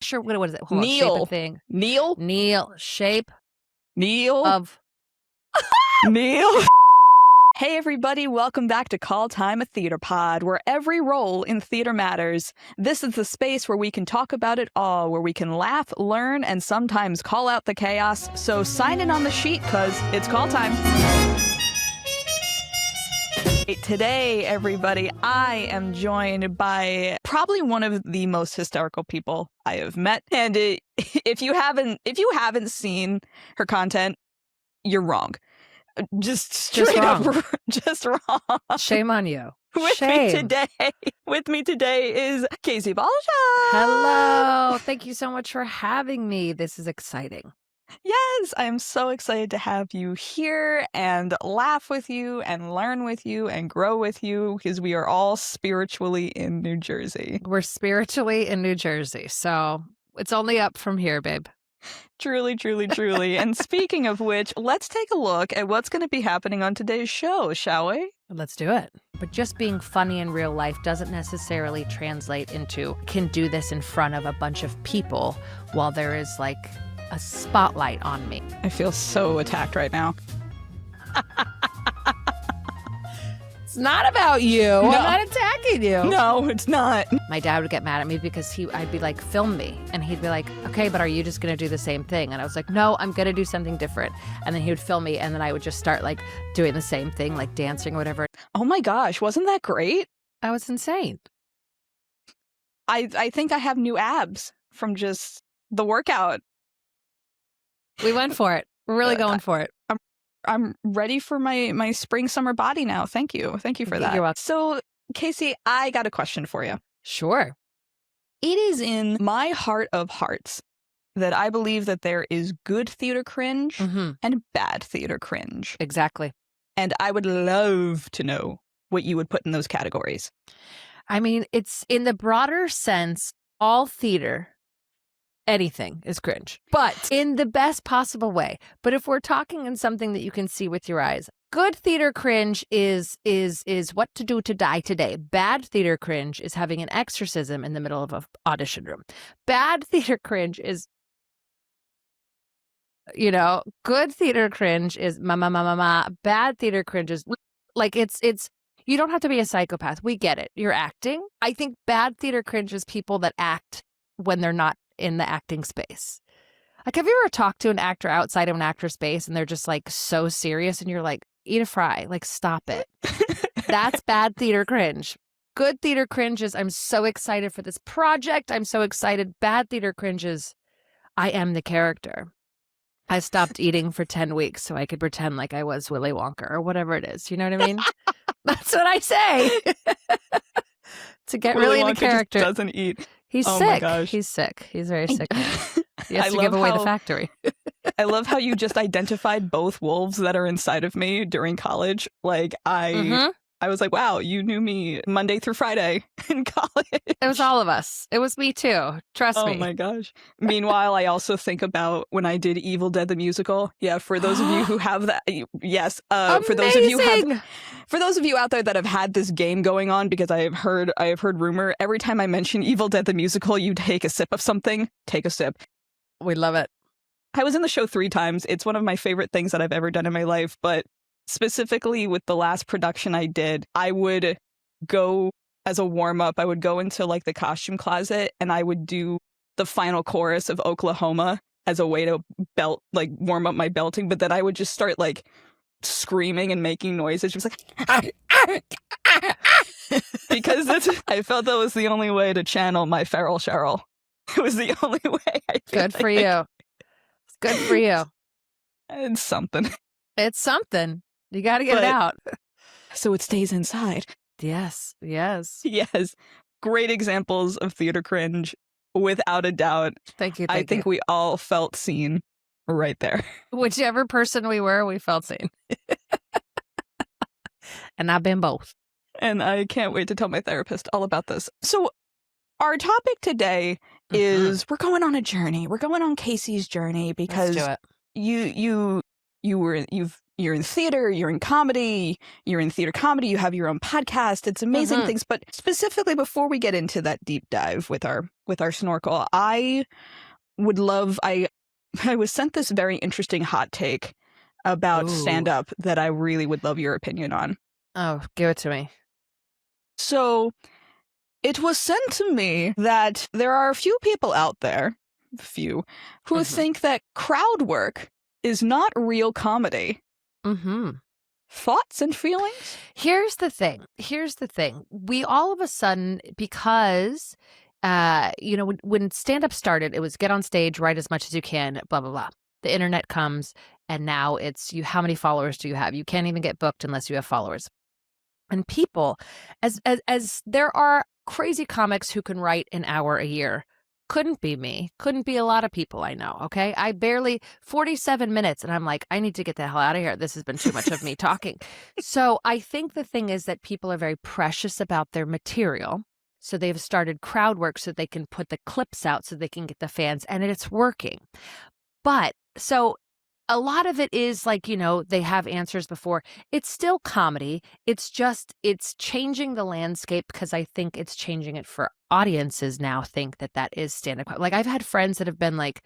sure what is it. Hold on, shape of thing. Neil. Shape. Neil. Of. Neil. Hey everybody, welcome back to Call Time a Theater Pod, where every role in theater matters. This is the space where we can talk about it all, where we can laugh, learn, and sometimes call out the chaos. So sign in on the sheet, cause it's call time. Today, everybody, I am joined by probably one of the most hysterical people I have met. And if you haven't seen her content, you're wrong. Just straight up, just wrong. Shame on you. With me today is Casey Balsham. Hello. Thank you so much for having me. This is exciting. Yes, I'm so excited to have you here and laugh with you and learn with you and grow with you because we are all spiritually in New Jersey. We're spiritually in New Jersey, so it's only up from here, babe. Truly, truly, truly. And speaking of which, let's take a look at what's going to be happening on today's show, shall we? Let's do it. But just being funny in real life doesn't necessarily translate into can do this in front of a bunch of people while there is like a spotlight on me. I feel so attacked right now. It's not about you. No. I'm not attacking you. No, it's not. My dad would get mad at me because I'd be like, film me. And he'd be like, okay, but are you just going to do the same thing? And I was like, no, I'm going to do something different. And then he would film me. And then I would just start like doing the same thing, like dancing or whatever. Oh my gosh. Wasn't that great? That was insane. I think I have new abs from just the workout. We went for it. We're really going for it. I'm ready for my spring summer body now. Thank you. Thank you for that. You're welcome. So, Casey, I got a question for you. Sure. It is in my heart of hearts that I believe that there is good theater cringe and bad theater cringe. Exactly. And I would love to know what you would put in those categories. I mean, it's in the broader sense, all theater, anything is cringe, but in the best possible way. But if we're talking in something that you can see with your eyes, good theater cringe is what to do to die today. Bad theater cringe is having an exorcism in the middle of an audition room. Bad theater cringe is, good theater cringe is ma. Bad theater cringe is like it's you don't have to be a psychopath. We get it. You're acting. I think bad theater cringe is people that act when they're not in the acting space. Like, have you ever talked to an actor outside of an actor space and they're just like so serious and you're like, eat a fry, like stop it. That's bad theater cringe. Good theater cringe is I'm so excited for this project. I'm so excited. Bad theater cringe is I am the character. I stopped eating for 10 weeks so I could pretend like I was Willy Wonka or whatever it is. You know what I mean? That's what I say. To get Willy really Wonka into character. Just doesn't eat. He's sick. My gosh. He's sick. He's very sick now. He has to give away the factory. I love how you just identified both wolves that are inside of me during college. Like, I was like, wow, you knew me Monday through Friday in college. It was all of us. It was me too. Trust me. Oh my gosh. Meanwhile, I also think about when I did Evil Dead the musical. Yeah, for those of you who have that, yes. For those of you out there that have had this game going on, because I have heard rumor every time I mention Evil Dead the musical, you take a sip of something. Take a sip. We love it. I was in the show 3 times. It's one of my favorite things that I've ever done in my life, but specifically with the last production I did, I would go as a warm-up. I would go into like the costume closet and I would do the final chorus of Oklahoma as a way to warm up my belting. But then I would just start like screaming and making noises. Just like, because I felt that was the only way to channel my feral Cheryl. It was the only way. Good for you. It's good for you. It's something. It's something. You got to get it out. So it stays inside. Yes. Yes. Yes. Great examples of theater cringe, without a doubt. Thank you. I think we all felt seen right there. Whichever person we were, we felt seen. And I've been both. And I can't wait to tell my therapist all about this. So our topic today is we're going on a journey. We're going on Casey's journey because you you're in theater, you're in comedy, you're in theater comedy, you have your own podcast. It's amazing things. But specifically, before we get into that deep dive with our snorkel, I was sent this very interesting hot take about stand-up that I really would love your opinion on. Oh, give it to me. So it was sent to me that there are a few people out there, who think that crowd work is not real comedy. Thoughts and feelings? Here's the thing. We all of a sudden, because when stand-up started, it was get on stage, write as much as you can, blah, blah, blah. The internet comes, and now it's how many followers do you have? You can't even get booked unless you have followers. And people, as there are crazy comics who can write an hour a year. Couldn't be me. Couldn't be a lot of people I know, okay? I barely 47 minutes, and I'm like, I need to get the hell out of here. This has been too much of me talking. So I think the thing is that people are very precious about their material. So they've started crowd work so they can put the clips out so they can get the fans, and it's working. But so a lot of it is like, they have answers before. It's still comedy. It's changing the landscape because I think it's changing it for audiences now think that is stand-up. Like I've had friends that have been like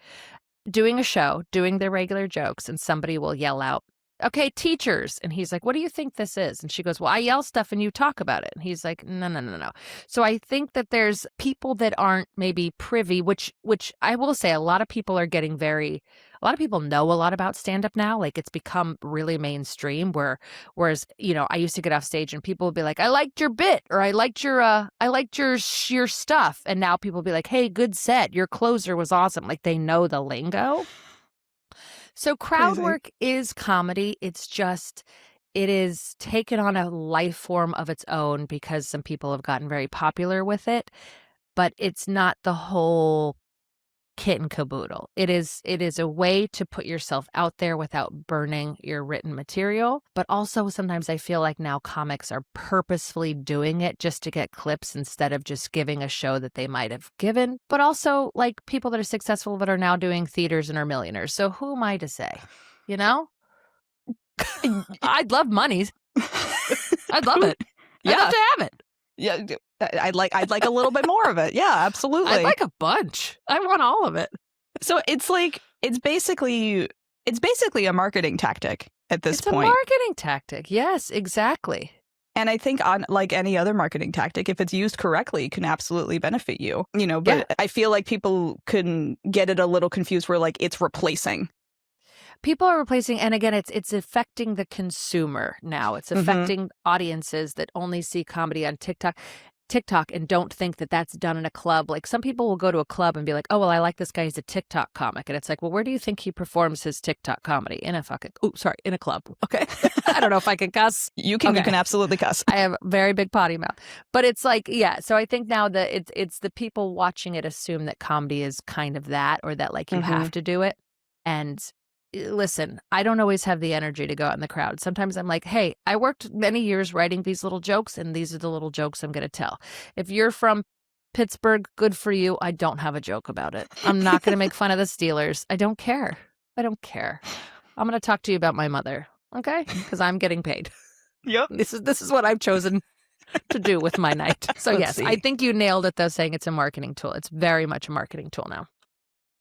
doing a show, doing their regular jokes, and somebody will yell out, okay, teachers. And he's like, what do you think this is? And she goes, well, I yell stuff and you talk about it. And he's like, no. So I think that there's people that aren't maybe privy, which I will say a lot of people are getting a lot of people know a lot about stand-up now. Like it's become really mainstream whereas, I used to get off stage and people would be like, I liked your bit, or I liked your stuff. And now people will be like, hey, good set. Your closer was awesome. Like they know the lingo. So crowd work is comedy. It's just, it is taken on a life form of its own because some people have gotten very popular with it, but it's not the whole kit and caboodle. It is a way to put yourself out there without burning your written material. But also sometimes I feel like now comics are purposefully doing it just to get clips instead of just giving a show that they might have given. But also like people that are successful but are now doing theaters and are millionaires. So who am I to say? I'd love monies. I'd love it. I'd love to have it. Yeah, I'd like a little bit more of it. Yeah, absolutely. I'd like a bunch. I want all of it. So it's basically a marketing tactic at this point. It's a marketing tactic. Yes, exactly. And I think on like any other marketing tactic, if it's used correctly, can absolutely benefit you. But I feel like people can get it a little confused where like it's replacing. People are replacing, and again, it's affecting the consumer now. It's affecting audiences that only see comedy on TikTok and don't think that that's done in a club. Like some people will go to a club and be like, oh, well, I like this guy. He's a TikTok comic. And it's like, well, where do you think he performs his TikTok comedy? In a club. Okay. I don't know if I can cuss. You can absolutely cuss. I have a very big potty mouth. But it's like, yeah. So I think now that it's the people watching it assume that comedy is kind of that, or that like you have to do it. And listen, I don't always have the energy to go out in the crowd. Sometimes I'm like, hey, I worked many years writing these little jokes, and these are the little jokes I'm going to tell. If you're from Pittsburgh, good for you. I don't have a joke about it. I'm not going to make fun of the Steelers. I don't care. I'm going to talk to you about my mother, okay? Because I'm getting paid. Yep. This is what I've chosen to do with my night. So yes, I think you nailed it though, saying it's a marketing tool. It's very much a marketing tool now.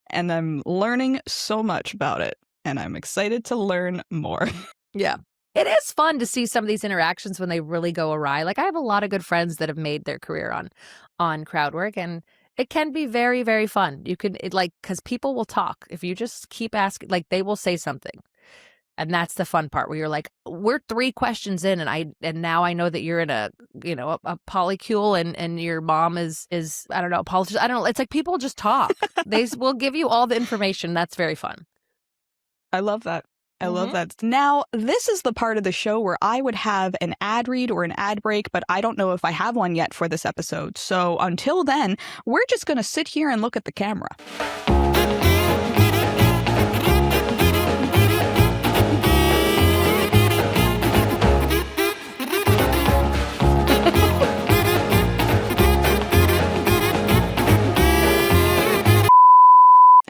And I'm learning so much about it. And I'm excited to learn more. Yeah. It is fun to see some of these interactions when they really go awry. Like I have a lot of good friends that have made their career on crowd work, and it can be very, very fun. You can because people will talk. If you just keep asking, like they will say something. And that's the fun part where you're like, we're 3 questions in and now I know that you're in a polycule and your mom is I don't know, a politician. I don't know. It's like people just talk. They will give you all the information. That's very fun. I love that. I love that. Now, this is the part of the show where I would have an ad read or an ad break, but I don't know if I have one yet for this episode. So until then, we're just going to sit here and look at the camera.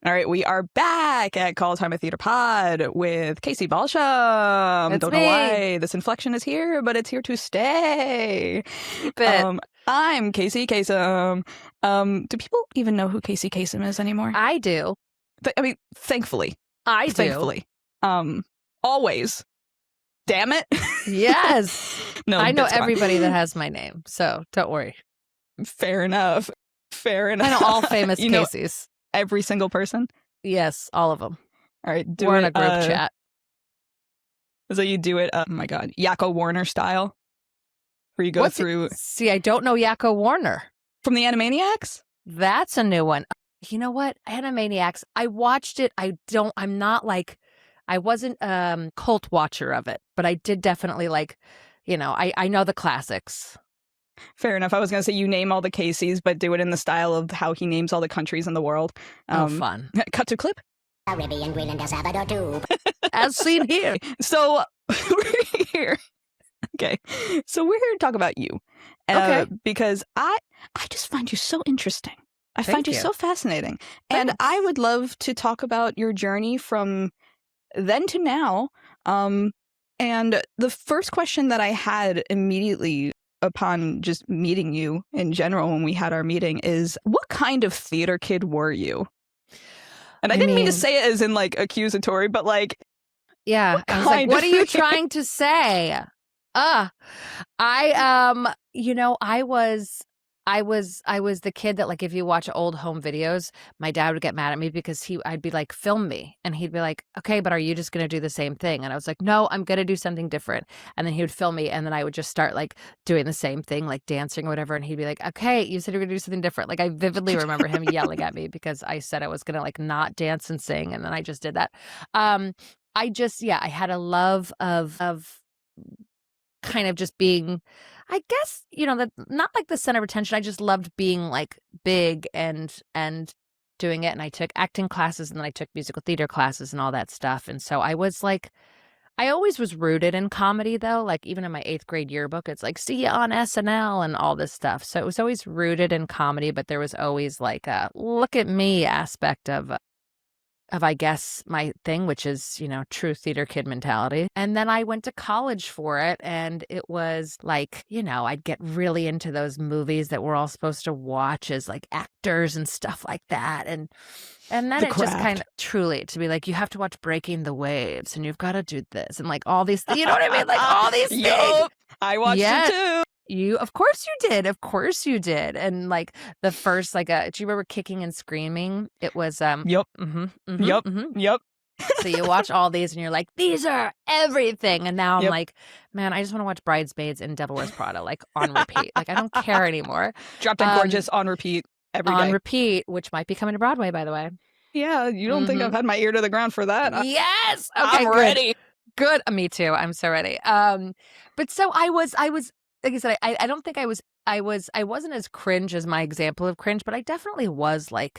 All right, we are back at Call Time a Theater Pod with Casey Balsham. It's Don't me. know why this inflection is here, but it's here to stay. Keep it. I'm Casey Kasem. Do people even know who Casey Kasem is anymore? I do. I mean, thankfully. I do. Thankfully. Always. Damn it. Yes. No, I know it's fine. everybody that has my name, so don't worry. Fair enough. Fair enough. I know all famous You know Caseys. every single person? Yes, all of them. All right, We're in a group chat. So you do it, oh my God, Yakko Warner style? Where you go through... See, I don't know Yakko Warner. From the Animaniacs? That's a new one. You know what? Animaniacs, I watched it. I wasn't cult watcher of it, but I did definitely I know the classics. Fair enough. I was going to say you name all the Caseys, but do it in the style of how he names all the countries in the world. Fun. Cut to clip. Caribbean, Greenland, El Salvador, too. As seen here. So we're here. Okay. So we're here to talk about you. Okay. Because I just find you so interesting. I find you you. so fascinating. And Thanks. I would love to talk about your journey from then to now. And the first question that I had immediately upon just meeting you in general when we had our meeting is, what kind of theater kid were you? And I didn't mean to say it as in accusatory, but yeah. I was like, what are you trying to say? I was the kid that if you watch old home videos, my dad would get mad at me because I'd be like, film me. And he'd be like, okay, but are you just going to do the same thing? And I was like, no, I'm going to do something different. And then he would film me. And then I would just start doing the same thing, dancing or whatever. And he'd be like, okay, you said you're going to do something different. I vividly remember him yelling at me because I said I was going to not dance and sing. And then I just did that. I had a love of kind of just being, I guess, not the center of attention. I just loved being big and doing it. And I took acting classes and then I took musical theater classes and all that stuff. And so I was I always was rooted in comedy though. Even in my 8th grade yearbook, it's see you on SNL and all this stuff. So it was always rooted in comedy, but there was always a look at me aspect of I guess my thing, which is, true theater kid mentality. And then I went to college for it. And it was I'd get really into those movies that we're all supposed to watch as actors and stuff like that. And then it just kind of truly to be you have to watch Breaking the Waves and you've got to do this and all these, you know what I mean? All these things. Yup, I watched it too. Of course you did. Of course you did. And the first, do you remember Kicking and Screaming? It was, Yep. Yep. So you watch all these and you're these are everything. And now I'm man, I just want to watch Bridesmaids and Devil Wears Prada, on repeat. I don't care anymore. Drop Dead Gorgeous on repeat every day. On repeat, which might be coming to Broadway, by the way. Yeah, you don't think I've had my ear to the ground for that? Yes. Okay, I'm ready. Good. Me too. I'm so ready. But so I was like I said, I don't think I wasn't as cringe as my example of cringe, but I definitely was a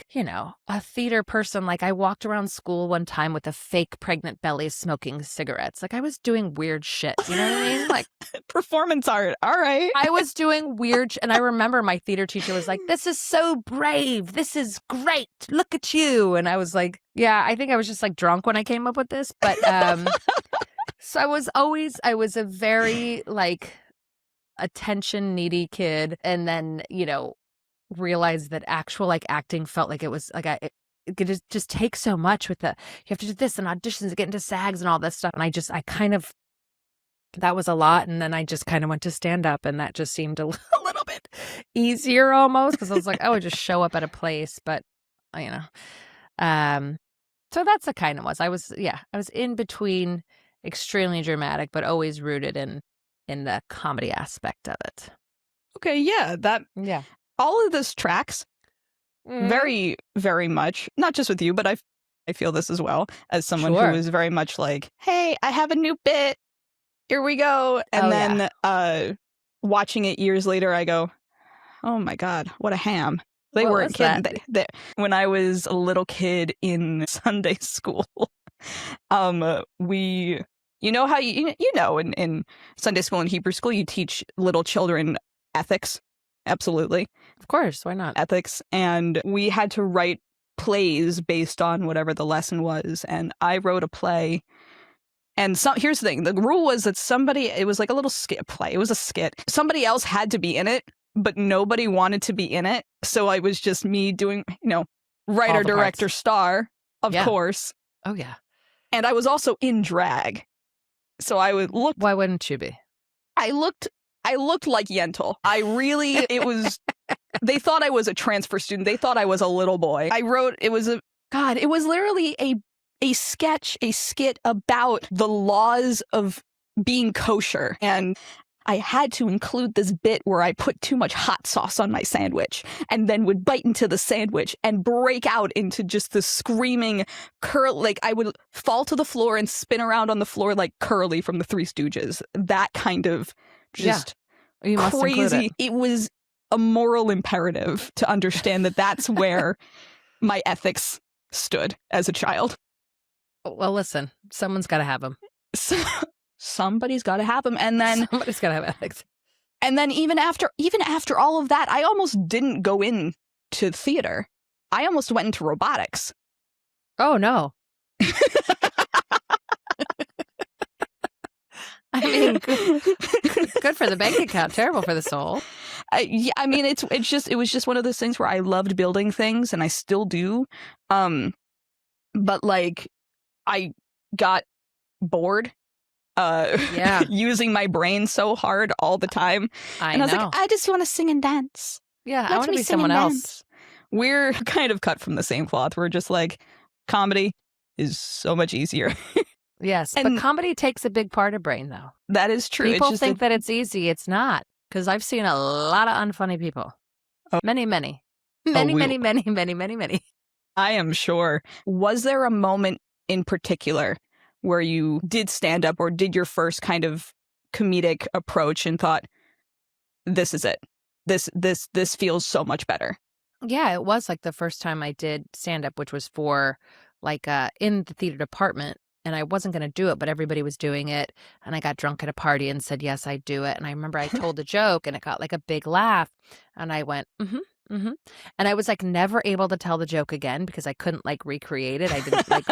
theater person. I walked around school one time with a fake pregnant belly smoking cigarettes. I was doing weird shit. You know what I mean? Performance art. All right. I was doing weird and I remember my theater teacher was this is so brave. This is great. Look at you. And I was yeah, I think I was just drunk when I came up with this. But so I was a very attention needy kid, and then realized that actual acting felt it was it could just take so much with you have to do this and auditions and get into SAGs and all that stuff, and I kind of that was a lot, and then I just kind of went to stand up, and that just seemed a little bit easier almost because I was I would just show up at a place, but so that's the kind of I was in between extremely dramatic but always rooted in the comedy aspect of it. Okay, yeah, all of this tracks very, very much, not just with you, but I feel this as well as someone who is very much hey, I have a new bit, here we go. And watching it years later, I go, oh my God, what a ham. They weren't kidding. When I was a little kid in Sunday school, we... You know how in Sunday school and Hebrew school, you teach little children ethics. Absolutely. Of course. Why not? Ethics. And we had to write plays based on whatever the lesson was. And I wrote a play. And here's the thing. The rule was that it was like a little skit play. It was a skit. Somebody else had to be in it, but nobody wanted to be in it. So I was just me doing, writer, director, star, of course. Oh, yeah. And I was also in drag. So I would look. Why wouldn't you be? I looked like Yentl. It was, they thought I was a transfer student. They thought I was a little boy. It was literally a skit about the laws of being kosher. And I had to include this bit where I put too much hot sauce on my sandwich and then would bite into the sandwich and break out into just the screaming like I would fall to the floor and spin around on the floor like Curly from the Three Stooges. That kind of just You must crazy. It was a moral imperative to understand that that's where my ethics stood as a child. Well, listen, someone's got to have them. Somebody's got to have them. And then somebody's got to have ethics. And then even after all of that, I almost didn't go into theater. I almost went into robotics. Oh, no. I mean, good for the bank account, terrible for the soul. Yeah, I mean, it was just one of those things where I loved building things, and I still do. But like, I got bored using my brain so hard all the time. And I was like, I just want to sing and dance. Yeah, I want to be someone else. We're kind of cut from the same cloth. We're just like, comedy is so much easier. Yes, but comedy takes a big part of brain, though. That is true. People think that it's easy. It's not, because I've seen a lot of unfunny people. Oh. Many. Many. I am sure. Was there a moment in particular where you did stand up or did your first kind of comedic approach and thought, this is it. This feels so much better? Yeah, it was like the first time I did stand up, which was for like in the theater department. And I wasn't going to do it, but everybody was doing it. And I got drunk at a party and said, yes, I do it. And I remember I told a joke and it got like a big laugh. And I went, and I was like never able to tell the joke again because I couldn't like recreate it. I didn't like,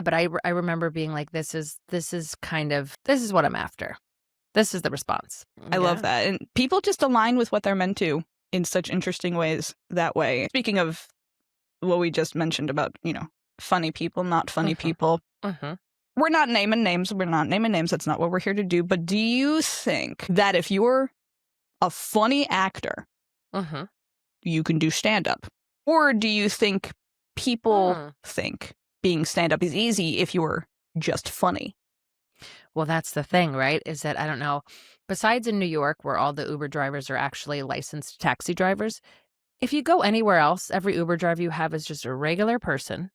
but I remember being like, this is what I'm after. This is the response. I love that. And people just align with what they're meant to in such interesting ways that way. Speaking of what we just mentioned about, funny people, not funny people. We're not naming names. That's not what we're here to do. But do you think that if you're a funny actor, you can do stand-up? Or do you think people think being stand-up is easy if you're just funny? Well, that's the thing, right? Is that, I don't know, besides in New York where all the Uber drivers are actually licensed taxi drivers, if you go anywhere else, every Uber driver you have is just a regular person,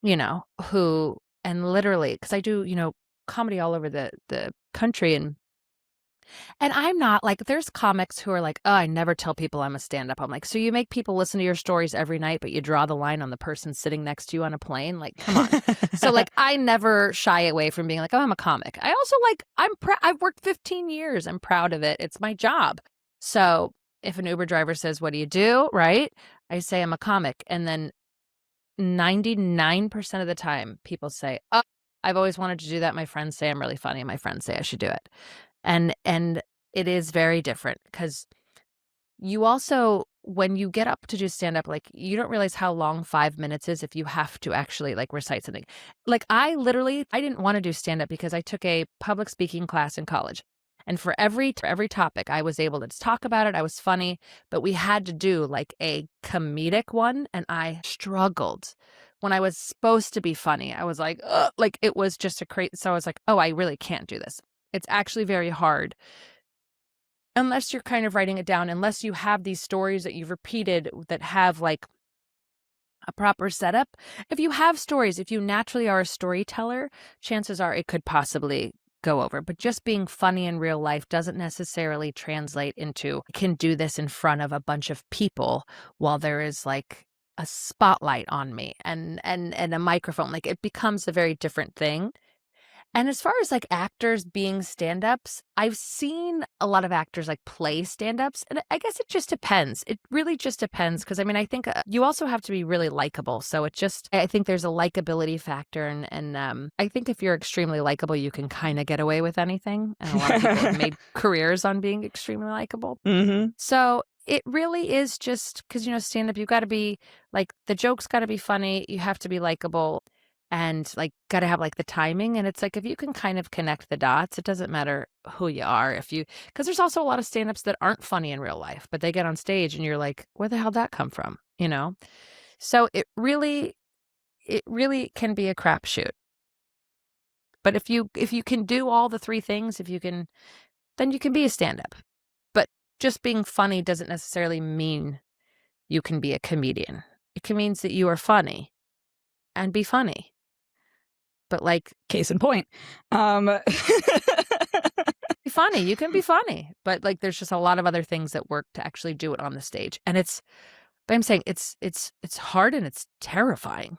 who, and literally, because I do, comedy all over the country, and I'm not like, there's comics who are like, oh, I never tell people I'm a stand-up. I'm like, so you make people listen to your stories every night, but you draw the line on the person sitting next to you on a plane? Like, come on. So like, I never shy away from being like, oh, I'm a comic. I also like, I've worked 15 years. I'm proud of it. It's my job. So if an Uber driver says, what do you do? Right? I say I'm a comic. And then 99% of the time people say, oh, I've always wanted to do that. My friends say I'm really funny. My friends say I should do it. And it is very different because you also, when you get up to do stand-up, like you don't realize how long 5 minutes is if you have to actually like recite something. Like I didn't want to do stand-up because I took a public speaking class in college. And for every topic, I was able to talk about it. I was funny, but we had to do like a comedic one. And I struggled when I was supposed to be funny. I was like, ugh, like it was just a crazy. So I was like, oh, I really can't do this. It's actually very hard unless you're kind of writing it down, unless you have these stories that you've repeated that have like a proper setup. If you have stories, if you naturally are a storyteller, chances are it could possibly go over. But just being funny in real life doesn't necessarily translate into, I can do this in front of a bunch of people while there is like a spotlight on me and a microphone. Like it becomes a very different thing. And as far as like actors being stand-ups, I've seen a lot of actors like play stand-ups, and I guess it just depends. It really just depends because I mean, I think you also have to be really likable. So I think there's a likability factor, and I think if you're extremely likable, you can kind of get away with anything. And a lot of people have made careers on being extremely likable. Mm-hmm. So it really is just because, stand-up, you got to be like, the joke's got to be funny. You have to be likable and like got to have like the timing. And it's like, if you can kind of connect the dots, it doesn't matter who you are. Because there's also a lot of stand-ups that aren't funny in real life, but they get on stage and you're like, where the hell did that come from? So it really can be a crapshoot. But if you can do all the three things, then you can be a stand-up. But just being funny doesn't necessarily mean you can be a comedian. It means that you are funny and be funny. But like, case in point, be funny. You can be funny, but like, there's just a lot of other things that work to actually do it on the stage. And but I'm saying it's hard and it's terrifying.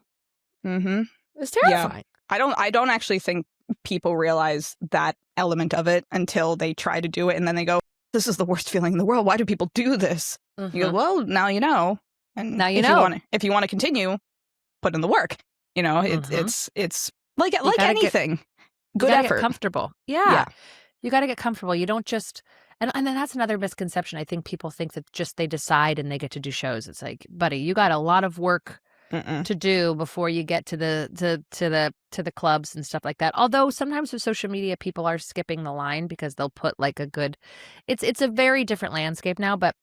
Mm-hmm. It's terrifying. Yeah. I don't actually think people realize that element of it until they try to do it, and then they go, "This is the worst feeling in the world. Why do people do this?" Mm-hmm. You go, "Well, now you know." And now you know. If you want to continue, put in the work. It's like anything. Good effort. Get comfortable. Yeah. You got to get comfortable. You don't just, and then that's another misconception. I think people think that just they decide and they get to do shows. It's like, buddy, you got a lot of work to do before you get to the clubs and stuff like that. Although sometimes with social media, people are skipping the line because they'll put like it's a very different landscape now. But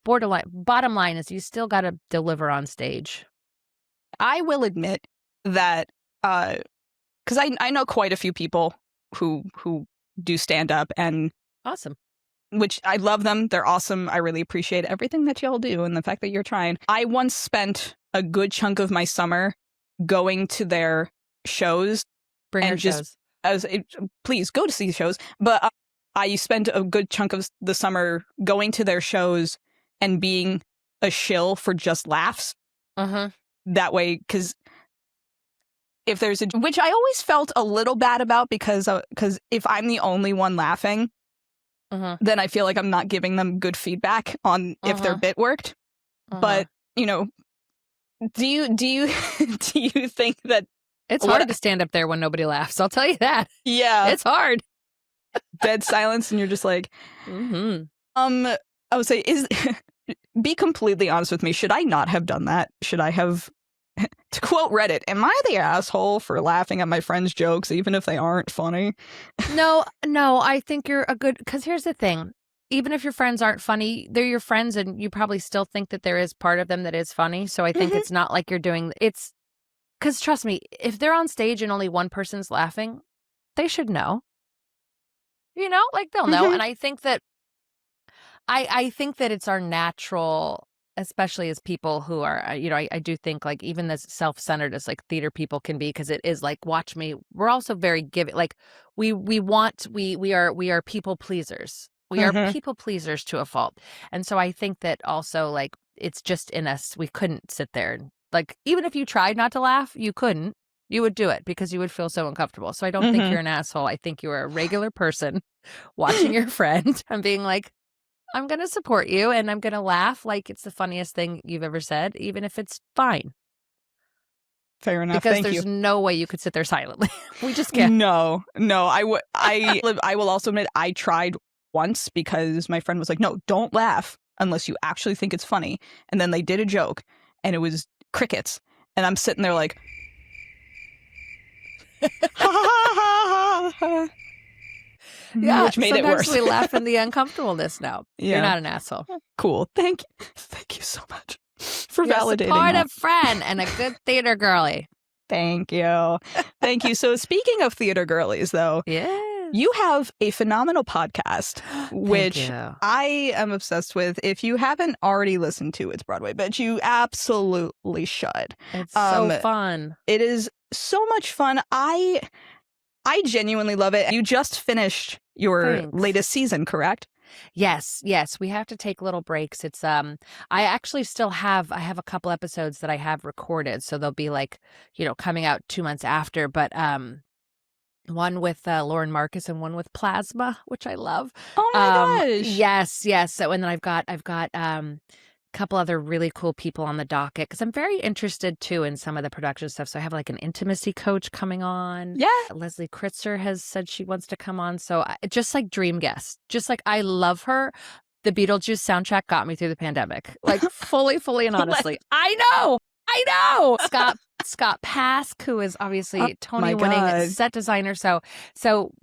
bottom line is you still got to deliver on stage. I will admit that because I know quite a few people who do stand up, and awesome, which I love them. They're awesome. I really appreciate everything that y'all do and the fact that you're trying. I once spent a good chunk of my summer going to their shows. Please go to see shows. But I spent a good chunk of the summer going to their shows and being a shill for just laughs. That way, because if there's which I always felt a little bad about, because if I'm the only one laughing, then I feel like I'm not giving them good feedback on if their bit worked. But do you do you think that it's hard to stand up there when nobody laughs? I'll tell you that. Yeah, it's hard. Dead silence, and you're just like, I would say, be completely honest with me. Should I not have done that? Should I have? To quote Reddit, am I the asshole for laughing at my friends' jokes even if they aren't funny? No, I think you're a good, because here's the thing. Even if your friends aren't funny, they're your friends, and you probably still think that there is part of them that is funny. So I think it's not like you're doing, it's, because trust me, if they're on stage and only one person's laughing, they should know. Like they'll know. And I think that, I think that it's our natural, especially as people who are, I do think like even as self-centered as like theater people can be, because it is like, watch me. We're also very giving. Like we are people pleasers. We are people pleasers to a fault. And so I think that also like it's just in us. We couldn't sit there and like, even if you tried not to laugh, you couldn't. You would do it because you would feel so uncomfortable. So I don't think you're an asshole. I think you're a regular person watching your friend and being like, I'm going to support you and I'm going to laugh like it's the funniest thing you've ever said, even if it's fine. Fair enough. Because Thank there's you. no way you could sit there silently. We just can't. No. I will also admit I tried once because my friend was like, no, don't laugh unless you actually think it's funny. And then they did a joke and it was crickets. And I'm sitting there like, yeah, which made it worse. We laugh in the uncomfortableness now. Yeah. You're not an asshole. Cool. Thank you so much for validating a supportive friend and a good theater girly. Thank you. So speaking of theater girlies, though, you have a phenomenal podcast, which I am obsessed with. If you haven't already listened to, it's Broadway, but you absolutely should. It's so fun. It is so much fun. I genuinely love it. You just finished your latest season, correct? Yes. We have to take little breaks. It's I actually still have a couple episodes that I have recorded, so they'll be like, coming out 2 months after, but one with Lauren Marcus and one with Plasma, which I love. Oh my gosh. Yes. So, and then I've got a couple other really cool people on the docket because I'm very interested too in some of the production stuff. So I have like an intimacy coach coming on. Yeah. Leslie Kritzer has said she wants to come on. So just like dream guest, just like I love her. The Beetlejuice soundtrack got me through the pandemic, like fully and honestly. I know. Scott Pask, who is obviously Tony-winning set designer. So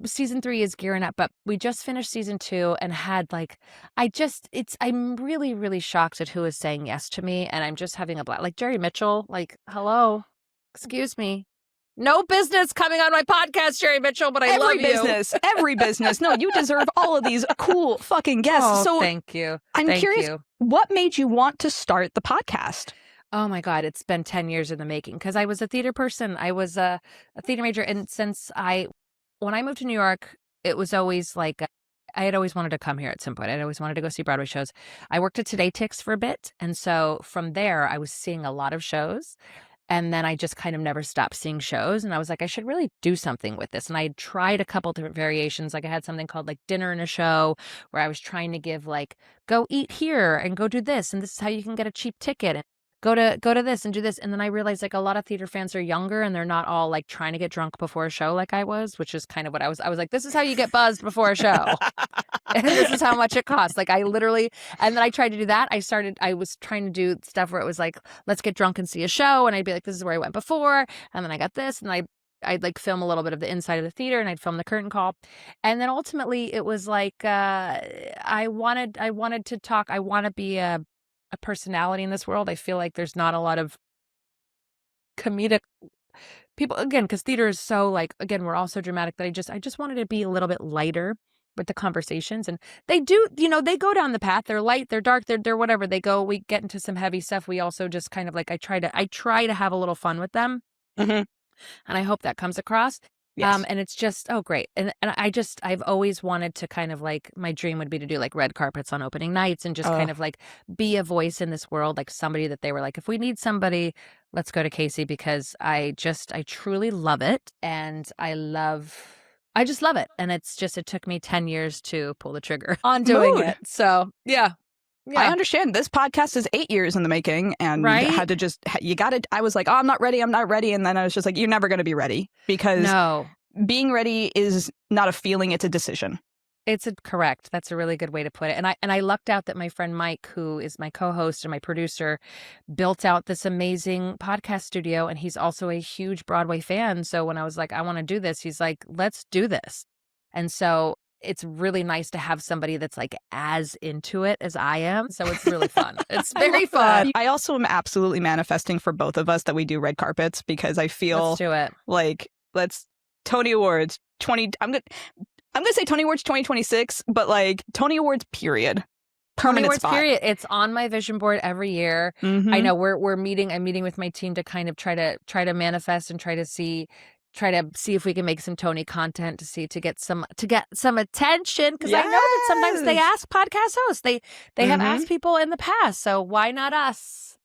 season 3 is gearing up, but we just finished season 2 and had like, I'm really, really shocked at who is saying yes to me, and I'm just having a blast. Like Jerry Mitchell, like, hello, excuse me. No business coming on my podcast, Jerry Mitchell, but I love you. Every business. No, you deserve all of these cool fucking guests. Oh, so thank you. I'm curious, what made you want to start the podcast? Oh my God, it's been 10 years in the making because I was a theater person. I was a theater major. And when I moved to New York, it was always like, I had always wanted to come here at some point. I'd always wanted to go see Broadway shows. I worked at Today Tix for a bit. And so from there, I was seeing a lot of shows. And then I just kind of never stopped seeing shows. And I was like, I should really do something with this. And I tried a couple different variations. Like I had something called like Dinner in a Show where I was trying to give like, go eat here and go do this. And this is how you can get a cheap ticket. And go to this and do this. And then I realized like a lot of theater fans are younger and they're not all like trying to get drunk before a show like I was, which is kind of what I was like, this is how you get buzzed before a show. And this is how much it costs. Like I literally, and then I tried to do that. I was trying to do stuff where it was like, let's get drunk and see a show. And I'd be like, this is where I went before. And then I got this and I'd like film a little bit of the inside of the theater and I'd film the curtain call. And then ultimately it was like, I wanted to talk. I want to be a personality in this world. I feel like there's not a lot of comedic people, again, because theater is so like, again, we're all so dramatic that I just wanted to be a little bit lighter with the conversations. And they do, they go down the path. They're light, they're dark, they're whatever. We get into some heavy stuff. We also just kind of like, I try to have a little fun with them. Mm-hmm. And I hope that comes across. Yes. And it's just, oh, great. And I've always wanted to kind of like, my dream would be to do like red carpets on opening nights and just kind of like be a voice in this world, like somebody that they were like, if we need somebody, let's go to Casey, because I truly love it. And I just love it. And it took me 10 years to pull the trigger on doing it. So yeah. I understand. This podcast is 8 years in the making and had to I was like, oh, I'm not ready. And then I was just like, you're never going to be ready because being ready is not a feeling. It's a decision. Correct. That's a really good way to put it. And I lucked out that my friend Mike, who is my co-host and my producer, built out this amazing podcast studio. And he's also a huge Broadway fan. So when I was like, I want to do this, he's like, let's do this. And so it's really nice to have somebody that's like as into it as I am. So it's really fun. It's very fun. I also am absolutely manifesting for both of us that we do red carpets because I feel let's do it. Like Tony Awards I'm gonna say Tony Awards 2026, but like Tony Awards period. Permanent Tony Awards spot. Period. It's on my vision board every year. Mm-hmm. I know I'm meeting with my team to kind of try to manifest and try to see if we can make some Tony content to get some attention, because I know that sometimes they ask podcast hosts. They have asked people in the past, so why not us?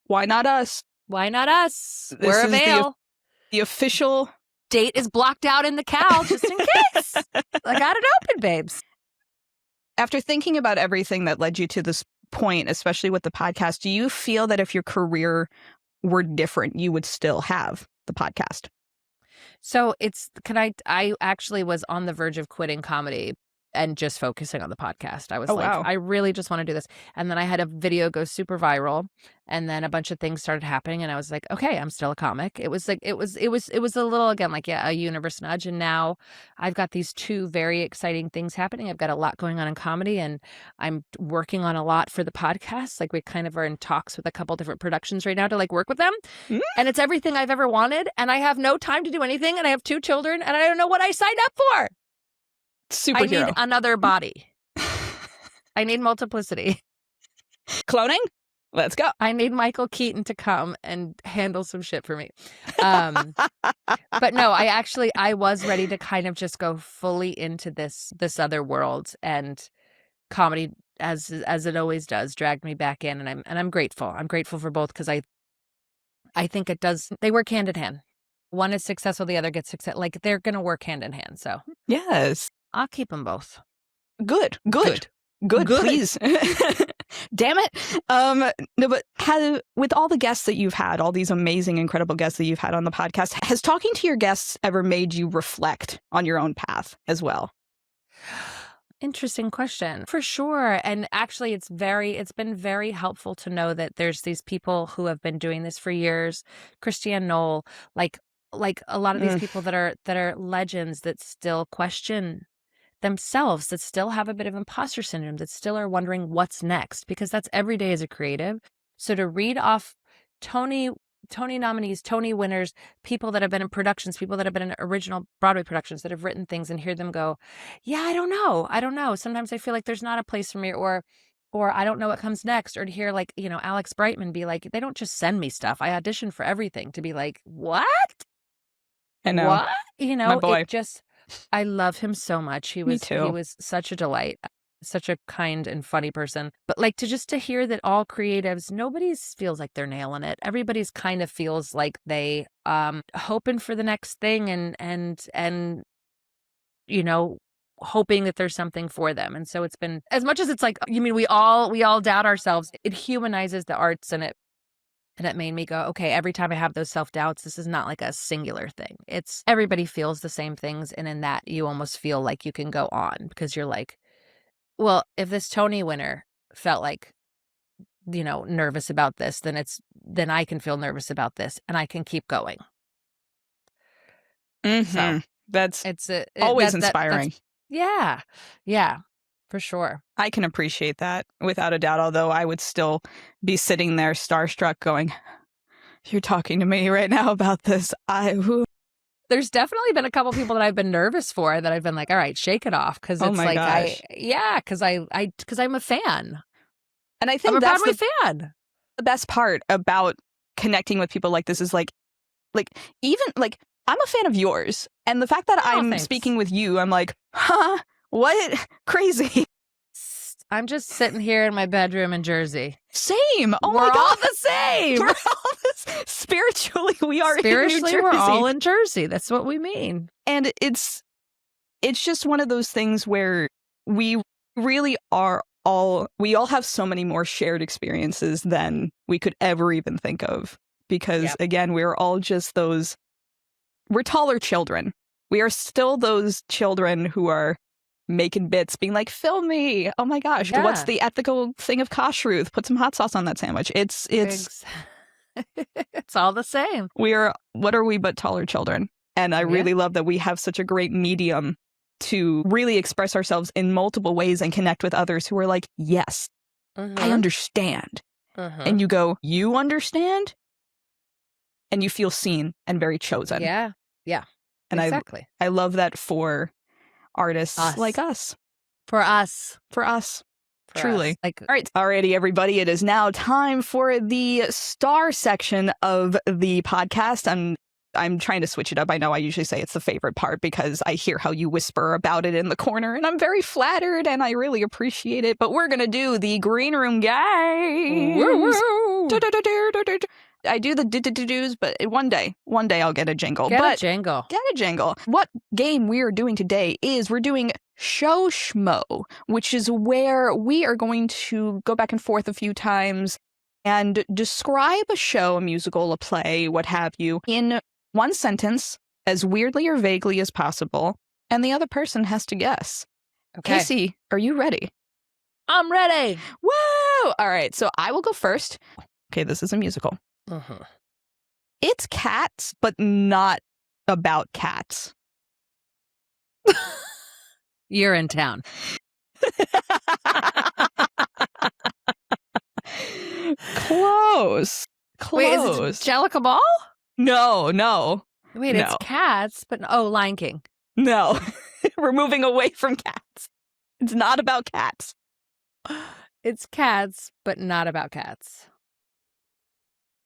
Why not us? Why not us? We're available. The official date is blocked out in the Cal just in case. I got it open, babes. After thinking about everything that led you to this point, especially with the podcast, do you feel that if your career were different, you would still have the podcast? So I actually was on the verge of quitting comedy and just focusing on the podcast. I was I really just want to do this. And then I had a video go super viral, and then a bunch of things started happening, and I was like, okay, I'm still a comic. It was a little, again, like, a universe nudge. And now I've got these two very exciting things happening. I've got a lot going on in comedy, and I'm working on a lot for the podcast. Like, we kind of are in talks with a couple different productions right now to like work with them. And it's everything I've ever wanted. And I have no time to do anything. And I have 2 children, and I don't know what I signed up for. Superhero. I need another body. I need multiplicity. Cloning? Let's go. I need Michael Keaton to come and handle some shit for me. But no, I was ready to kind of just go fully into this other world, and comedy, as it always does, dragged me back in, and I'm grateful. I'm grateful for both, because I think it does. They work hand in hand. one is successful, the other gets success. Like they're going to work hand in hand. So Yes. I'll keep them both. Good. Please. Damn it. No, but with all the guests that you've had, all these amazing, incredible guests that you've had on the podcast, has talking to your guests ever made you reflect on your own path as well? Interesting question. For sure. And actually it's been very helpful to know that there's these people who have been doing this for years. Christiane Knoll, like a lot of these people that are legends that still question themselves, that still have a bit of imposter syndrome, that still are wondering what's next, because that's every day as a creative. So to read off Tony nominees, Tony winners, people that have been in productions, people that have been in original Broadway productions, that have written things, and hear them go, yeah, I don't know. Sometimes I feel like there's not a place for me, or I don't know what comes next. Or to hear like, Alex Brightman be like, they don't just send me stuff. I audition for everything. To be like, what? I know. What? My boy. I love him so much. Me too. He was such a delight. Such a kind and funny person. But like to hear that all creatives, nobody feels like they're nailing it. Everybody's kind of feels like they hoping for the next thing and hoping that there's something for them. And so it's been, as much as it's like, we all doubt ourselves, it humanizes the arts, and it made me go, okay, every time I have those self-doubts, this is not like a singular thing. It's everybody feels the same things. And in that, you almost feel like you can go on, because you're like, well, if this Tony winner felt like, nervous about this, then I can feel nervous about this, and I can keep going. So that's always inspiring. Yeah, for sure. I can appreciate that without a doubt, although I would still be sitting there starstruck going, you're talking to me right now about this. There's definitely been a couple people that I've been nervous for, that I've been like, all right, shake it off. Because it's because I'm a fan. And I think I'm a that's Broadway fan. The best part about connecting with people like this is like even like, I'm a fan of yours. And the fact that I'm speaking with you, I'm like, huh? What? Crazy. I'm just sitting here in my bedroom in Jersey. Same. Oh my God. We're all the same. We're all spiritually, we are spiritually, in New Jersey. We're all in Jersey. That's what we mean. And it's just one of those things where we really are we all have so many more shared experiences than we could ever even think of. Because again, we're all just we're taller children. We are still those children who are making bits, being like, film me. Oh my gosh, what's the ethical thing of kashrut? Put some hot sauce on that sandwich. It's it's all the same. What are we but taller children? And I really love that we have such a great medium to really express ourselves in multiple ways and connect with others who are like, yes, I understand. And you go, you understand? And you feel seen and very chosen. Yeah. And exactly. I love that for artists like us. For us. Truly. All right. Alrighty, everybody. It is now time for the star section of the podcast. I'm trying to switch it up. I know I usually say it's the favorite part because I hear how you whisper about it in the corner, and I'm very flattered and I really appreciate it. But we're going to do the green room games. I do the do-do-do-dos, but one day I'll get a jingle. Get a jingle. What game we are doing today is we're doing Show Schmo, which is where we are going to go back and forth a few times and describe a show, a musical, a play, what have you, in one sentence, as weirdly or vaguely as possible, and the other person has to guess. Okay. Casey, are you ready? I'm ready. Woo! All right, so I will go first. Okay, this is a musical. It's cats, but not about cats. You're in town. Close. Wait, is it Jellica Ball? No. Wait, it's cats, but Lion King. No. We're moving away from cats. It's not about cats. It's cats, but not about cats.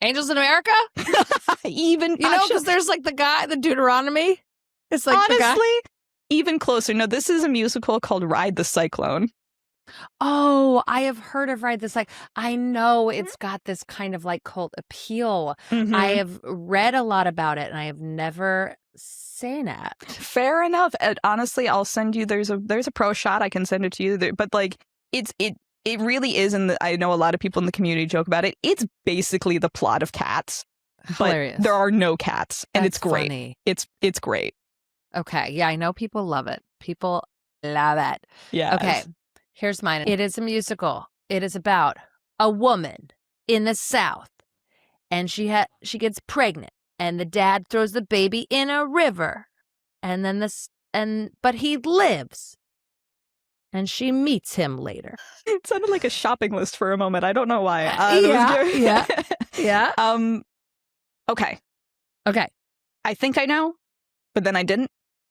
Angels in America? Even because there's like the guy, the Deuteronomy. It's like honestly, even closer. No, this is a musical called Ride the Cyclone. Oh, I have heard of Ride the Cycle. I know it's got this kind of like cult appeal. Mhm. I have read a lot about it and I have never seen it. Fair enough. And honestly, I'll send you. There's a pro shot. I can send it to you. But like, it really is. And I know a lot of people in the community joke about it. It's basically the plot of Cats, Hilarious. but there are no cats, and That's it's great. funny. It's great. Okay. Yeah, I know people love it. People love it. Yeah. Okay. Here's mine. It is a musical. It is about a woman in the South, and she gets pregnant, and the dad throws the baby in a river, and then but he lives, and she meets him later. It sounded like a shopping list for a moment. I don't know why. Yeah. Okay. Okay. I think I know, but then I didn't,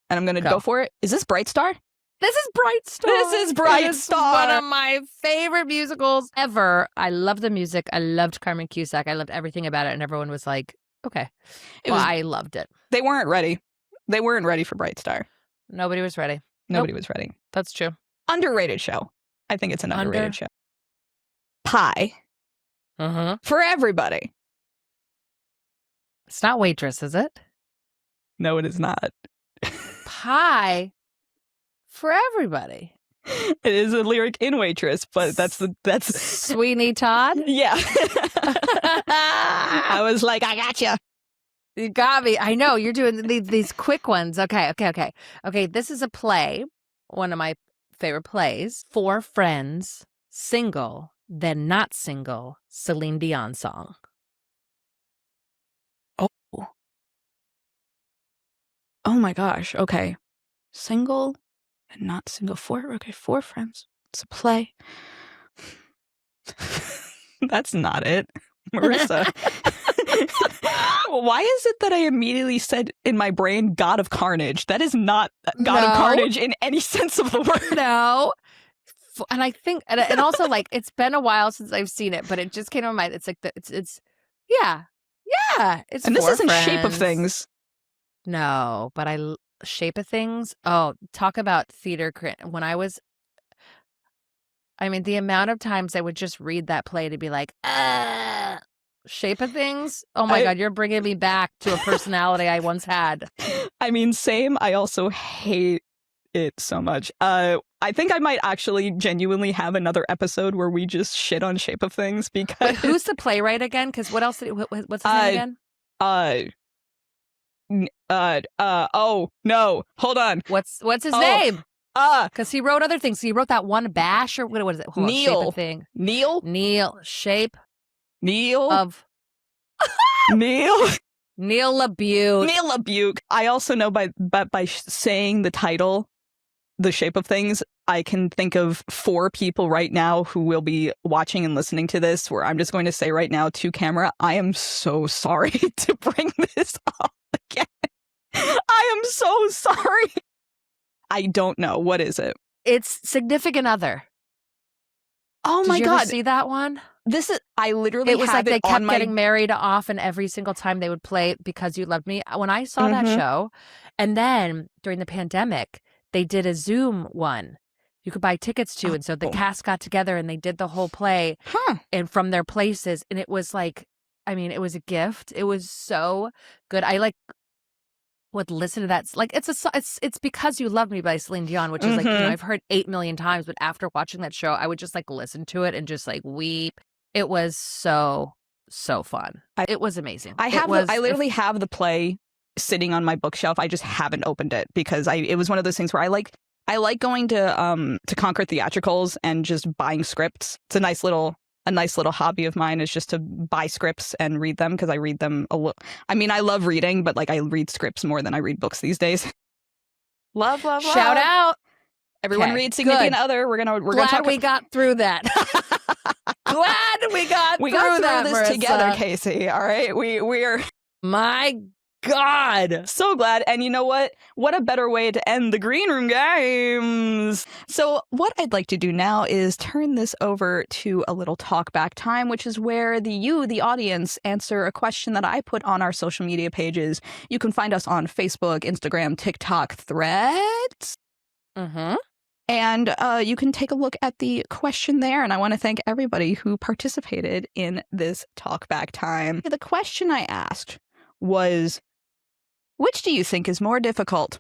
and I'm gonna go for it. Is this Bright Star? This is Bright Star. This is Bright Star. One of my favorite musicals ever. I love the music. I loved Carmen Cusack. I loved everything about it. And everyone was like, okay. I loved it. They weren't ready. They weren't ready for Bright Star. Nobody was ready. Nobody was ready. That's true. Underrated show. I think it's an underrated show. Pie. For everybody. It's not Waitress, is it? No, it is not. Pie for everybody. It is a lyric in Waitress, but that's Sweeney Todd? Yeah. I was like, I got you. You got me. I know you're doing these quick ones. Okay. This is a play. One of my favorite plays. 4 friends, single, then not single. Celine Dion song. Oh my gosh. Okay. Single and not single. 4 friends. It's a play. That's not it. Marisa. Why is it that I immediately said in my brain God of Carnage? That is not God of Carnage in any sense of the word. No. And I think, and also like, it's been a while since I've seen it, but it just came to my mind. It's like, yeah. It's and this 4 isn't friends. Shape of Things. No, but Shape of Things. Oh, talk about theater cringe. The amount of times I would just read that play to be like, Shape of Things. Oh my God, you're bringing me back to a personality I once had. I mean, same. I also hate it so much. I think I might actually genuinely have another episode where we just shit on Shape of Things because. But who's the playwright again? Because what else? What's his name again? Oh no, hold on. What's his name? Because he wrote other things. He wrote that one Bash or what is it? Neil. Shape of Thing. Neil. Shape. Neil. Of. Neil. Neil LaBute. Neil LaBute. I also know by saying the title, The Shape of Things, I can think of 4 people right now who will be watching and listening to this, where I'm just going to say right now to camera, I am so sorry to bring this up again. I am so sorry. I don't know. What is it? It's Significant Other. Oh my God. Did you ever see that one? I literally it was like they kept my... getting married off, and every single time they would play Because You Loved Me. When I saw that show, and then during the pandemic, they did a Zoom one you could buy tickets to, and so the cast got together and they did the whole play and from their places, and it was like, it was a gift. It was so good. I would listen to that. Like it's Because You Love Me by Celine Dion, which is like, I've heard 8 million times, but after watching that show, I would just listen to it and just weep. It was so fun. It was amazing. I literally have the play sitting on my bookshelf. I just haven't opened it because it was one of those things where I like going to Concord Theatricals and just buying scripts. It's a nice little hobby of mine, is just to buy scripts and read them, because I read them a little. I love reading, but I read scripts more than I read books these days. Love. Shout out. Everyone read Significant Other. We're gonna talk. We got through that. Glad we got through this Marisa. together, Casey. All right, we're. My God. So glad. And you know what? What a better way to end the Green Room Games. So what I'd like to do now is turn this over to a little talk back time, which is where the audience, answer a question that I put on our social media pages. You can find us on Facebook, Instagram, TikTok, Threads. And you can take a look at the question there. And I want to thank everybody who participated in this talkback time. The question I asked was, which do you think is more difficult?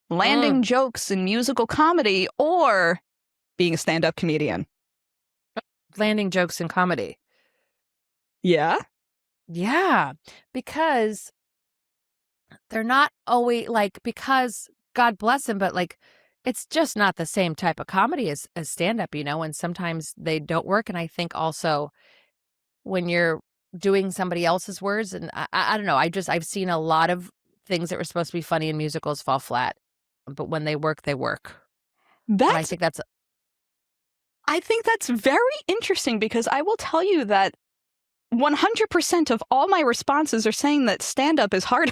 Landing jokes in musical comedy or being a stand-up comedian? Landing jokes in comedy. Yeah? Yeah, because they're not always like, because God bless them, but like, it's just not the same type of comedy as stand-up, you know, and sometimes they don't work. And I think also when you're doing somebody else's words, and I don't know, I've seen a lot of things that were supposed to be funny in musicals fall flat, but when they work, they work. And I think that's very interesting, because I will tell you that 100% of all my responses are saying that stand-up is harder.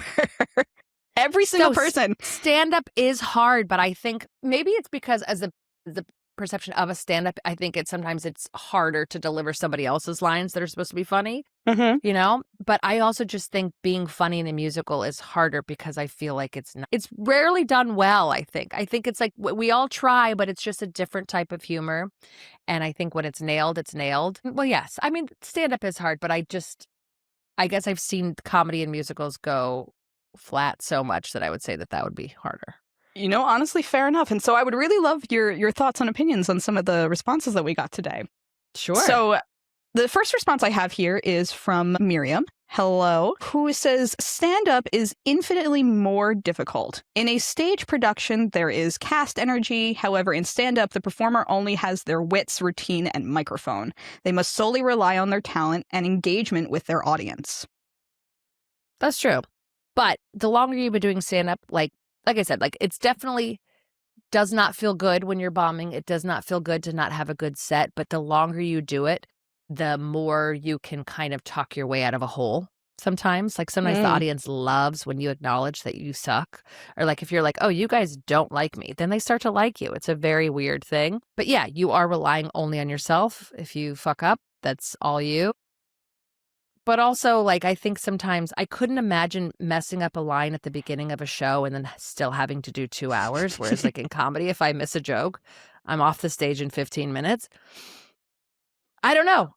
Every single person. Stand-up is hard, but I think maybe it's because as the perception of a stand-up, I think sometimes it's harder to deliver somebody else's lines that are supposed to be funny, you know? But I also just think being funny in a musical is harder because I feel like it's rarely done well, I think. I think it's like we all try, but it's just a different type of humor. And I think when it's nailed, it's nailed. Well, yes. I mean, stand-up is hard, but I guess I've seen comedy and musicals go flat so much that I would say that would be harder. You know, honestly, fair enough. And so I would really love your thoughts and opinions on some of the responses that we got today. Sure. So the first response I have here is from Miriam. Hello, who says stand-up is infinitely more difficult. In a stage production, there is cast energy. However, in stand-up, the performer only has their wits, routine, and microphone. They must solely rely on their talent and engagement with their audience. That's true. But the longer you've been doing stand-up, like I said, like it's definitely does not feel good when you're bombing. It does not feel good to not have a good set. But the longer you do it, the more you can kind of talk your way out of a hole sometimes. Like sometimes the audience loves when you acknowledge that you suck. Or like if you're like, oh, you guys don't like me, then they start to like you. It's a very weird thing. But yeah, you are relying only on yourself. If you fuck up, that's all you. But also, like, I think sometimes I couldn't imagine messing up a line at the beginning of a show and then still having to do 2 hours. Whereas like in comedy, if I miss a joke, I'm off the stage in 15 minutes. I don't know.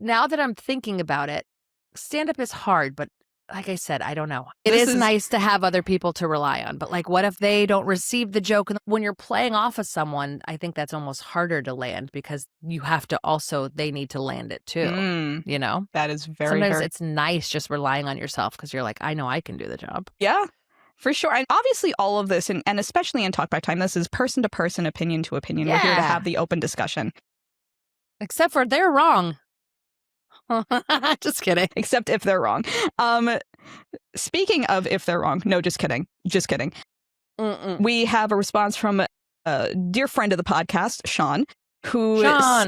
Now that I'm thinking about it, stand-up is hard, but like I said, I don't know. It is nice to have other people to rely on, but like what if they don't receive the joke? And when you're playing off of someone, I think that's almost harder to land because you have to also, they need to land it too, you know? That is Sometimes it's nice just relying on yourself because you're like, I know I can do the job. Yeah, for sure. And obviously all of this, and especially in Talkback Time, this is person to person, opinion to opinion. We're here to have the open discussion. Except for they're wrong. Just kidding. Except if they're wrong. Speaking of if they're wrong, no, just kidding. Just kidding. We have a response from a dear friend of the podcast, Sean, who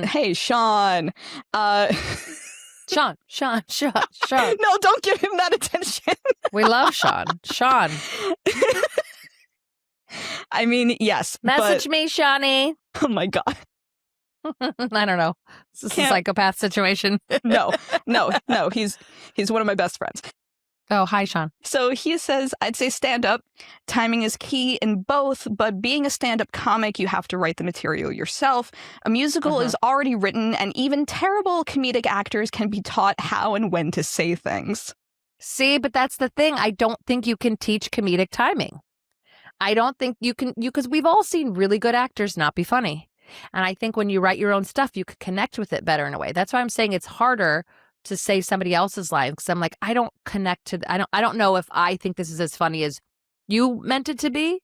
hey, Sean. Sean. No, don't give him that attention. We love Sean. Sean. I mean, yes. Message me, Shawnee. Oh my God. I don't know. Is this a psychopath situation? No. He's one of my best friends. Oh, hi, Sean. So he says, I'd say stand-up. Timing is key in both, but being a stand-up comic, you have to write the material yourself. A musical is already written, and even terrible comedic actors can be taught how and when to say things. See, but that's the thing. I don't think you can teach comedic timing. I don't think you can, because we've all seen really good actors not be funny. And I think when you write your own stuff, you could connect with it better in a way. That's why I'm saying it's harder to say somebody else's line, because I'm like, I don't connect to, I don't know if I think this is as funny as you meant it to be.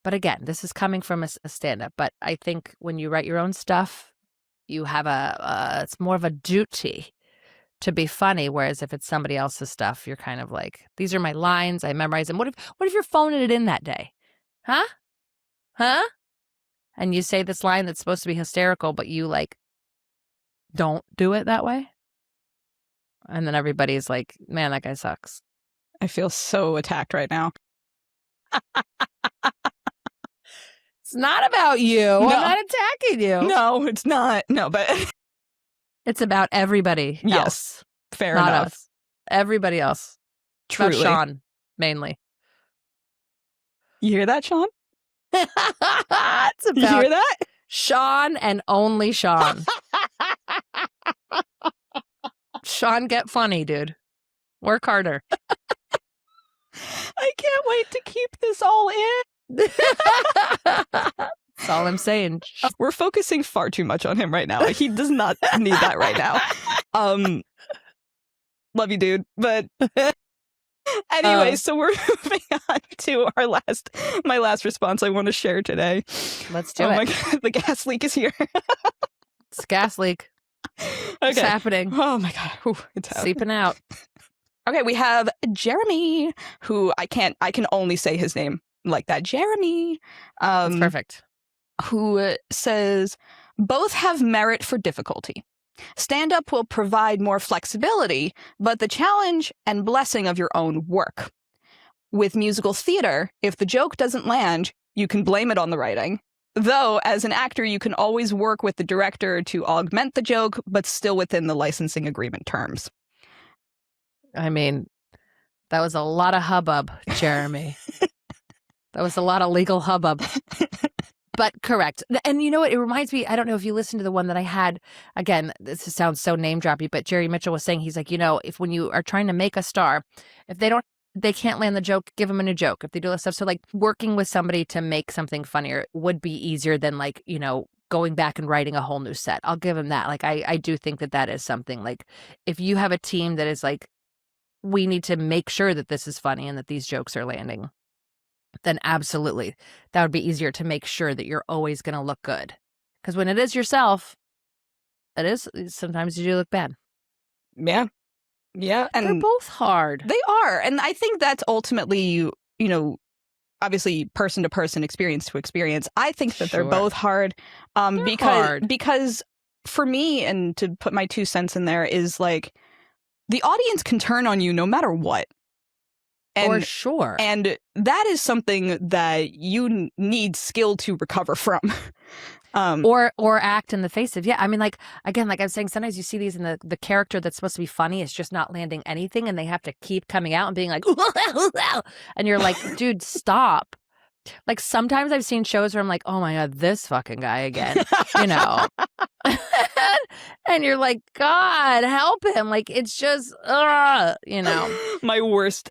But again, this is coming from a stand-up. But I think when you write your own stuff, you have it's more of a duty to be funny. Whereas if it's somebody else's stuff, you're kind of like, these are my lines, I memorize them. What if you're phoning it in that day? Huh? And you say this line that's supposed to be hysterical, but you like don't do it that way. And then everybody's like, man, that guy sucks. I feel so attacked right now. It's not about you. No. I'm not attacking you. No, it's not. No, but it's about everybody else. Yes, fair enough. Us. Everybody else. Truly. About Sean, mainly. You hear that, Sean? It's You hear about that? Sean and only Sean. Sean, get funny, dude. Work harder. I can't wait to keep this all in. That's all I'm saying. We're focusing far too much on him right now. He does not need that right now. Love you, dude. But anyway, so we're moving on to my last response I want to share today. Let's do it. Oh my God, the gas leak is here. It's gas leak. Okay. It's happening. Oh my God. Ooh, it's happening. Seeping out. Okay, we have Jeremy, who I can only say his name like that. Jeremy. That's perfect. Who says, both have merit for difficulty. Stand-up will provide more flexibility, but the challenge and blessing of your own work. With musical theater, if the joke doesn't land, you can blame it on the writing. Though, as an actor, you can always work with the director to augment the joke, but still within the licensing agreement terms. I mean, that was a lot of hubbub, Jeremy. That was a lot of legal hubbub. But correct. And you know what? It reminds me, I don't know if you listened to the one that I had. Again, this sounds so name droppy, but Jerry Mitchell was saying, he's like, if when you are trying to make a star, if they can't land the joke, give them a new joke. If they do this stuff. So like working with somebody to make something funnier would be easier than like, going back and writing a whole new set. I'll give him that. Like, I do think that is something like if you have a team that is like, we need to make sure that this is funny and that these jokes are landing, then absolutely that would be easier to make sure that you're always going to look good. Because when it is yourself, sometimes you do look bad. Yeah. Yeah. And they're both hard. They are. And I think that's ultimately, obviously person to person, experience to experience. I think that they're both hard. Because for me, and to put my 2 cents in there, is like the audience can turn on you no matter what. For sure. And that is something that you need skill to recover from. Or act in the face of. Yeah. I mean, like, again, like I'm saying, sometimes you see these and the character that's supposed to be funny is just not landing anything and they have to keep coming out and being like, and you're like, dude, stop. Like sometimes I've seen shows where I'm like, oh my God, this fucking guy again, and you're like, God, help him. Like, it's just, My worst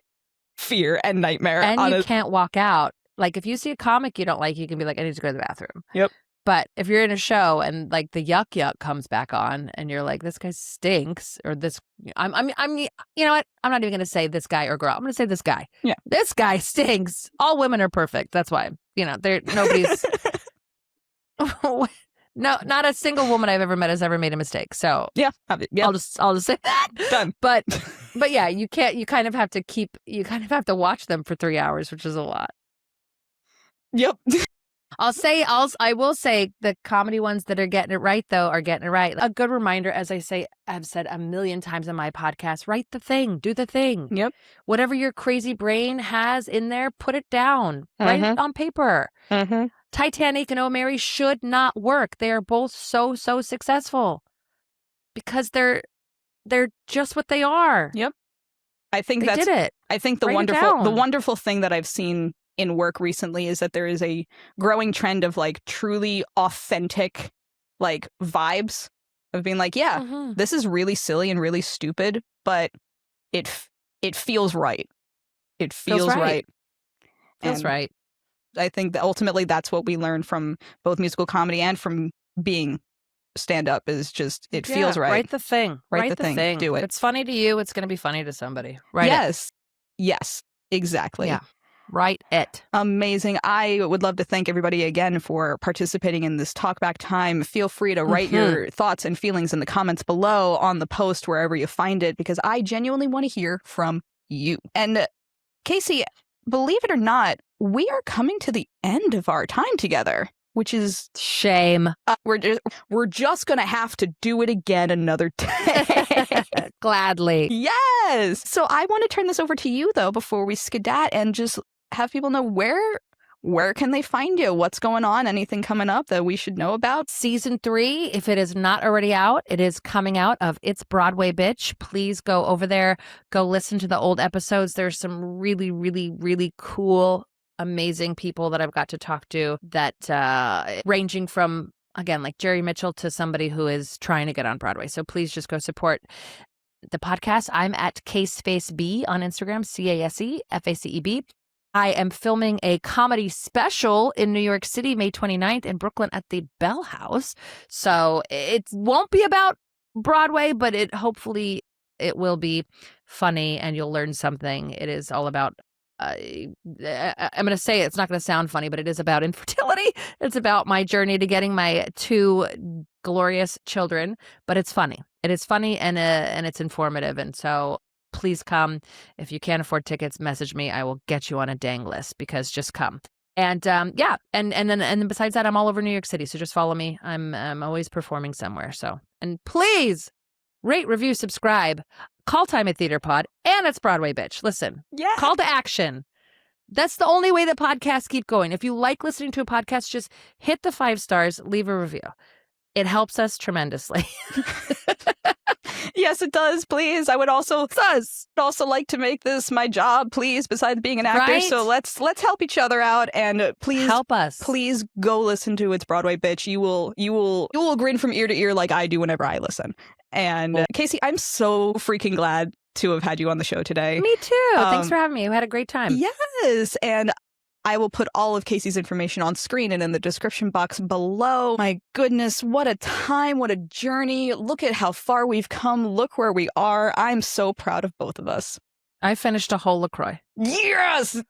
fear and nightmare. And you can't walk out. Like if you see a comic you don't like, you can be like, I need to go to the bathroom. Yep. But if you're in a show and like the yuck comes back on and you're like, this guy stinks, or this, I'm you know what? I'm not even going to say this guy or girl. I'm going to say this guy. Yeah. This guy stinks. All women are perfect. That's why, nobody's, no, not a single woman I've ever met has ever made a mistake. So yeah. I'll just say that. Done. But yeah, you kind of have to watch them for 3 hours, which is a lot. Yep. I will say the comedy ones that are getting it right, though, are getting it right. A good reminder, as I've said a million times on my podcast, write the thing, do the thing. Yep. Whatever your crazy brain has in there, put it down, write it on paper. Mm-hmm. Titanic and Oh Mary should not work. They are both so successful because they're just what they are. Yep. I think they did it. I think the wonderful thing that I've seen in work recently is that there is a growing trend of like truly authentic like vibes of being like, yeah, this is really silly and really stupid, but it feels right. It feels right. Feels right. I think that ultimately that's what we learned from both musical comedy and from being stand-up is just it feels right. Write the thing. Write the thing. Do it. If it's funny to you, it's going to be funny to somebody. Write it. Yes, exactly. Yeah. Write it. Amazing. I would love to thank everybody again for participating in this talkback time. Feel free to write your thoughts and feelings in the comments below on the post wherever you find it, because I genuinely want to hear from you. And Casey, believe it or not, we are coming to the end of our time together, which is shame. We're just going to have to do it again another day. Gladly. Yes. So I want to turn this over to you, though, before we skedat and just have people know where can they find you? What's going on? Anything coming up that we should know about? Season 3, if it is not already out, it is coming out of It's Broadway, Bitch. Please go over there. Go listen to the old episodes. There's some really, really, really cool amazing people that I've got to talk to that ranging from, again, like Jerry Mitchell to somebody who is trying to get on Broadway. So please just go support the podcast. I'm at CaseFaceB on Instagram, CaseFaceb. I am filming a comedy special in New York City, May 29th, in Brooklyn at the Bell House. So it won't be about Broadway, but hopefully it will be funny and you'll learn something. It is all about, I'm going to say it's not going to sound funny, but it is about infertility. It's about my journey to getting my 2 glorious children, but it's funny. It is funny and it's informative. And so please come. If you can't afford tickets, message me. I will get you on a dang list because just come. And yeah, and then besides that, I'm all over New York City. So just follow me. I'm always performing somewhere. So, and please rate, review, subscribe. Call Time at Theater Pod, and it's Broadway Bitch. Listen, call to action. That's the only way that podcasts keep going. If you like listening to a podcast, just hit the 5 stars, leave a review. It helps us tremendously. Yes, it does. Please. I would also like to make this my job, please, besides being an actor. Right? So let's help each other out and please help us. Please go listen to It's Broadway Bitch. You will grin from ear to ear like I do whenever I listen. And Casey, I'm so freaking glad to have had you on the show today. Me too. Thanks for having me. We had a great time. Yes. And I will put all of Casey's information on screen and in the description box below. My goodness, what a time, what a journey. Look at how far we've come. Look where we are. I'm so proud of both of us. I finished a whole LaCroix. Yes!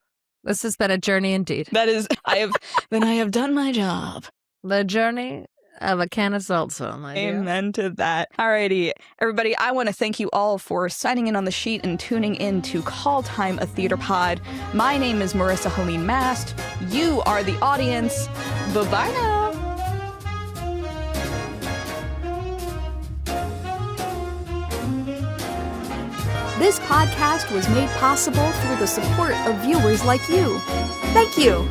This has been a journey indeed. That is, I have done my job. The journey of a can of salsa, my dear. Amen to that. Alrighty, everybody, I want to thank you all for signing in on the sheet and tuning in to Call Time, a Theater Pod. My name is Marisa Helene Mast. You are the audience. Bye-bye now. This podcast was made possible through the support of viewers like you. Thank you.